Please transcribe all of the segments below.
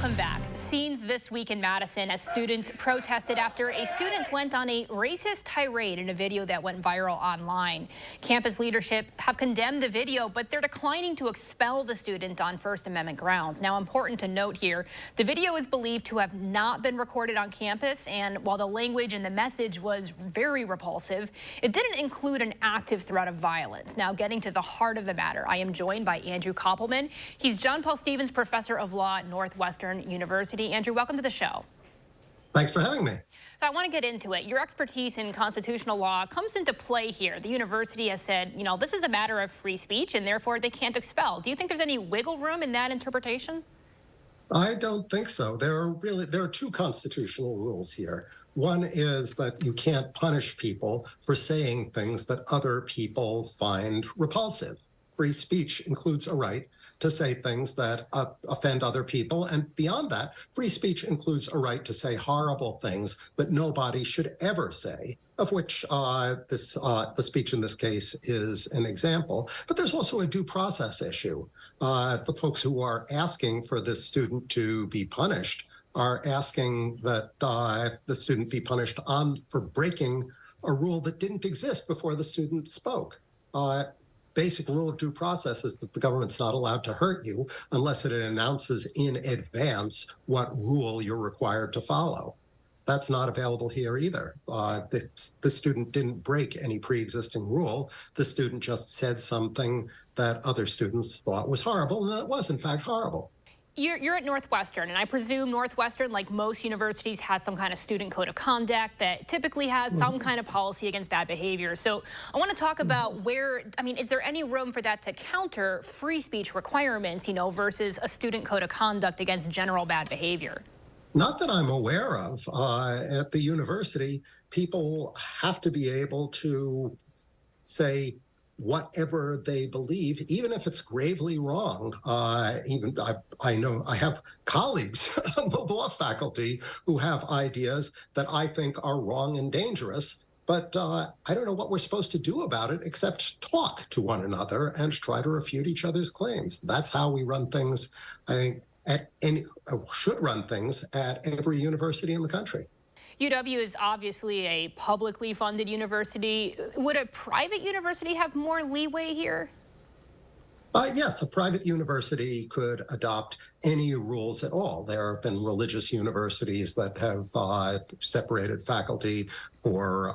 Welcome back. Scenes this week in Madison as students protested after a student went on a racist tirade in a video that went viral online. Campus leadership have condemned the video, but they're declining to expel the student on First Amendment grounds. Now, important to note here, the video is believed to have not been recorded on campus, and while the language and the message was very repulsive, it didn't include an active threat of violence. Now, getting to the heart of the matter, I am joined by Andrew Koppelman. He's John Paul Stevens Professor of Law at Northwestern University. Andrew, welcome to the show. Thanks for having me. So I want to get into it. Your expertise in constitutional law comes into play here. The university has said, you know, this is a matter of free speech and therefore they can't expel. Do you think there's any wiggle room in that interpretation? I don't think so. There are two constitutional rules here. One is that you can't punish people for saying things that other people find repulsive. Free speech includes a right to say things that offend other people. And beyond that, free speech includes a right to say horrible things that nobody should ever say, of which the speech in this case is an example. But there's also a due process issue. The folks who are asking for this student to be punished are asking that the student be punished for breaking a rule that didn't exist before the student spoke. Basic rule of due process is that the government's not allowed to hurt you unless it announces in advance what rule you're required to follow. That's not available here either. The student didn't break any pre-existing rule. The student just said something that other students thought was horrible, and that was, in fact, horrible. You're at Northwestern, and I presume Northwestern, like most universities, has some kind of student code of conduct that typically has some kind of policy against bad behavior. So I want to talk about is there any room for that to counter free speech requirements, versus a student code of conduct against general bad behavior? Not that I'm aware of. At the university, people have to be able to say whatever they believe, even if it's gravely wrong. I know I have colleagues on the law faculty who have ideas that I think are wrong and dangerous, but I don't know what we're supposed to do about it except talk to one another and try to refute each other's claims. That's how we run things, I think, should run things at every university in the country. UW is obviously a publicly funded university. Would a private university have more leeway here? Yes, a private university could adopt any rules at all. There have been religious universities that have separated faculty for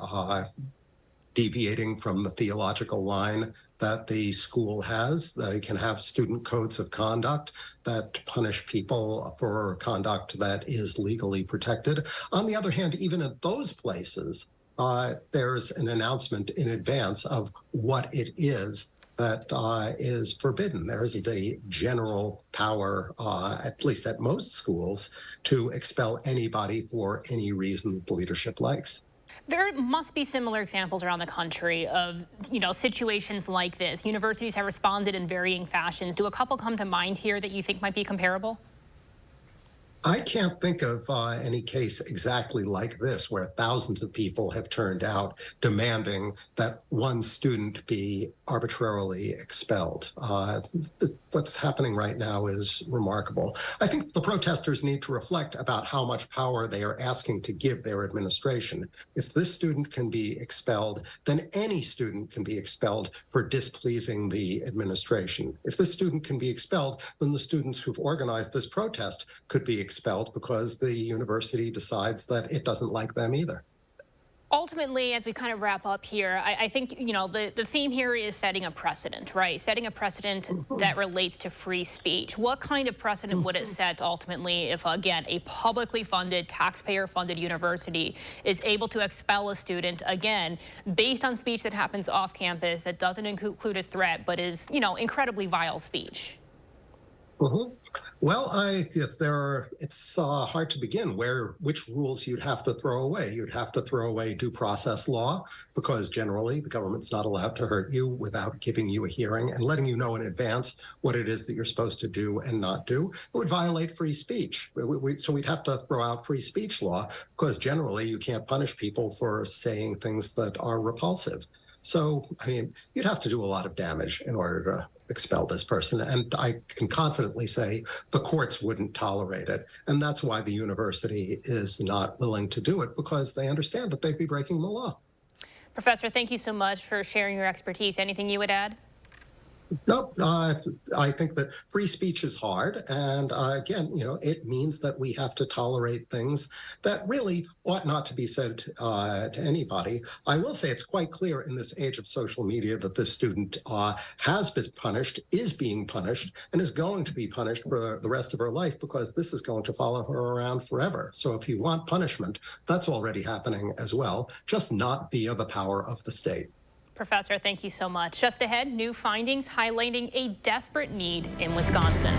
deviating from the theological line that the school has. They can have student codes of conduct that punish people for conduct that is legally protected. On the other hand, even at those places, there's an announcement in advance of what it is that is forbidden. There isn't a general power, at least at most schools, to expel anybody for any reason that the leadership likes. There must be similar examples around the country of, situations like this. Universities have responded in varying fashions. Do a couple come to mind here that you think might be comparable? I can't think of any case exactly like this where thousands of people have turned out demanding that one student be arbitrarily expelled. What's happening right now is remarkable. I think the protesters need to reflect about how much power they are asking to give their administration. If this student can be expelled, then any student can be expelled for displeasing the administration. If this student can be expelled, then the students who've organized this protest could be expelled because the university decides that it doesn't like them either. Ultimately, as we kind of wrap up here, I think, the theme here is setting a precedent, right? Setting a precedent that relates to free speech. What kind of precedent would it set ultimately if, again, a publicly funded, taxpayer-funded university is able to expel a student, again, based on speech that happens off campus that doesn't include a threat but is, incredibly vile speech? Well, it's hard to begin which rules you'd have to throw away. You'd have to throw away due process law because generally the government's not allowed to hurt you without giving you a hearing and letting you know in advance what it is that you're supposed to do and not do. It would violate free speech. So we'd have to throw out free speech law because generally you can't punish people for saying things that are repulsive. So, you'd have to do a lot of damage in order to expel this person. And I can confidently say the courts wouldn't tolerate it. And that's why the university is not willing to do it, because they understand that they'd be breaking the law. Professor, thank you so much for sharing your expertise. Anything you would add? No, I think that free speech is hard. And again, it means that we have to tolerate things that really ought not to be said to anybody. I will say it's quite clear in this age of social media that this student has been punished, is being punished, and is going to be punished for the rest of her life, because this is going to follow her around forever. So if you want punishment, that's already happening as well, just not via the power of the state. Professor, thank you so much. Just ahead, new findings highlighting a desperate need in Wisconsin.